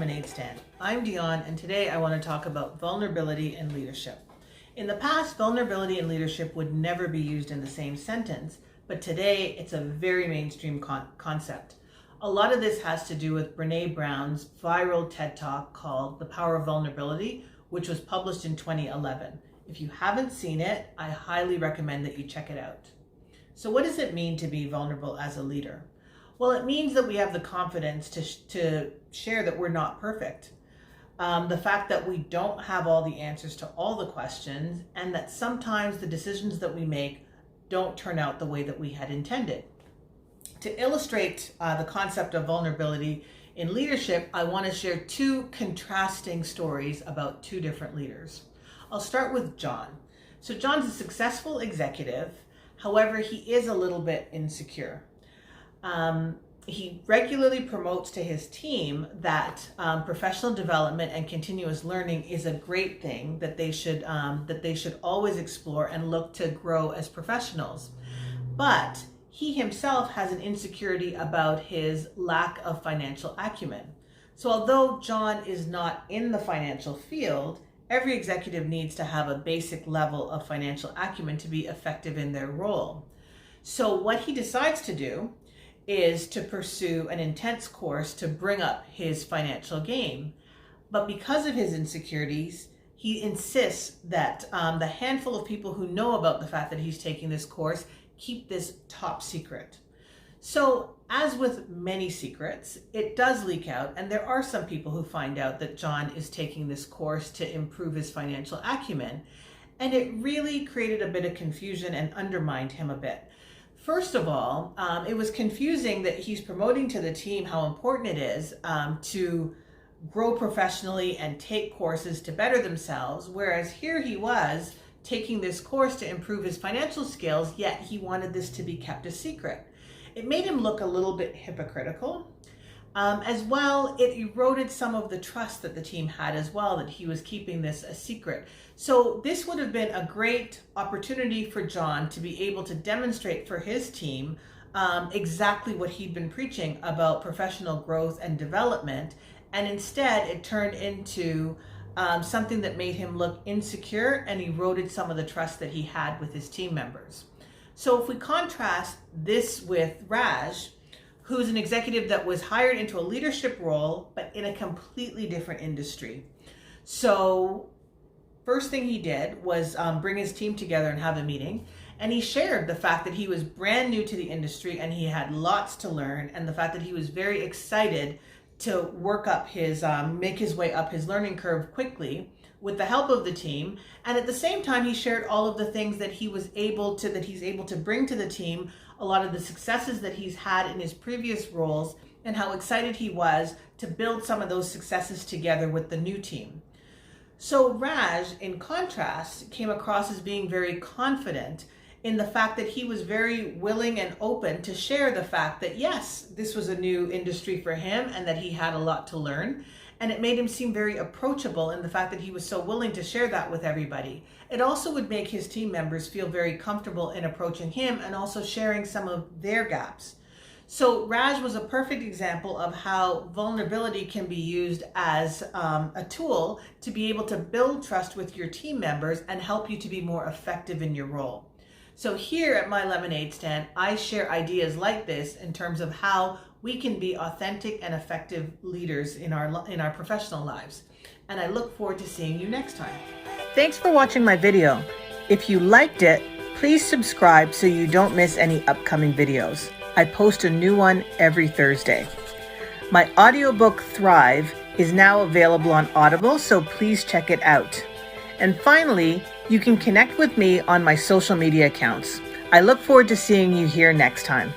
lemonade stand. I'm Dion, and today I want to talk about vulnerability and leadership. In the past, vulnerability and leadership would never be used in the same sentence, but today it's a very mainstream concept. A lot of this has to do with Brené Brown's viral TED Talk called The Power of Vulnerability, which was published in 2011. If you haven't seen it, I highly recommend that you check it out. So what does it mean to be vulnerable as a leader? Well, it means that we have the confidence to share that we're not perfect. The fact that we don't have all the answers to all the questions, and that sometimes the decisions that we make don't turn out the way that we had intended. To illustrate the concept of vulnerability in leadership, I want to share two contrasting stories about two different leaders. I'll start with John. So John's a successful executive. However, he is a little bit insecure. He regularly promotes to his team that professional development and continuous learning is a great thing that they should always explore and look to grow as professionals. But he himself has an insecurity about his lack of financial acumen. So although John is not in the financial field, every executive needs to have a basic level of financial acumen to be effective in their role. So what he decides to do is to pursue an intense course to bring up his financial game. But because of his insecurities, he insists that the handful of people who know about the fact that he's taking this course keep this top secret. So as with many secrets, it does leak out, and there are some people who find out that John is taking this course to improve his financial acumen, and it really created a bit of confusion and undermined him a bit. First of all, it was confusing that he's promoting to the team how important it is to grow professionally and take courses to better themselves, whereas here he was taking this course to improve his financial skills, yet he wanted this to be kept a secret. It made him look a little bit hypocritical. As well, it eroded some of the trust that the team had as well, that he was keeping this a secret. So this would have been a great opportunity for John to be able to demonstrate for his team exactly what he'd been preaching about professional growth and development. And instead, it turned into something that made him look insecure and eroded some of the trust that he had with his team members. So if we contrast this with Raj, who's an executive that was hired into a leadership role, but in a completely different industry. So first thing he did was bring his team together and have a meeting. And he shared the fact that he was brand new to the industry and he had lots to learn, and the fact that he was very excited to work up make his way up his learning curve quickly with the help of the team. And at the same time, he shared all of the things that he's able to bring to the team, a lot of the successes that he's had in his previous roles, and how excited he was to build some of those successes together with the new team. So Raj, in contrast, came across as being very confident in the fact that he was very willing and open to share the fact that yes, this was a new industry for him and that he had a lot to learn. And it made him seem very approachable in the fact that he was so willing to share that with everybody. It also would make his team members feel very comfortable in approaching him and also sharing some of their gaps. So Raj was a perfect example of how vulnerability can be used as a tool to be able to build trust with your team members and help you to be more effective in your role. So here at my lemonade stand, I share ideas like this in terms of how we can be authentic and effective leaders in our professional lives. And I look forward to seeing you next time. Thanks for watching my video. If you liked it, please subscribe so you don't miss any upcoming videos. I post a new one every Thursday. My audiobook Thrive is now available on Audible, so please check it out. And finally, you can connect with me on my social media accounts. I look forward to seeing you here next time.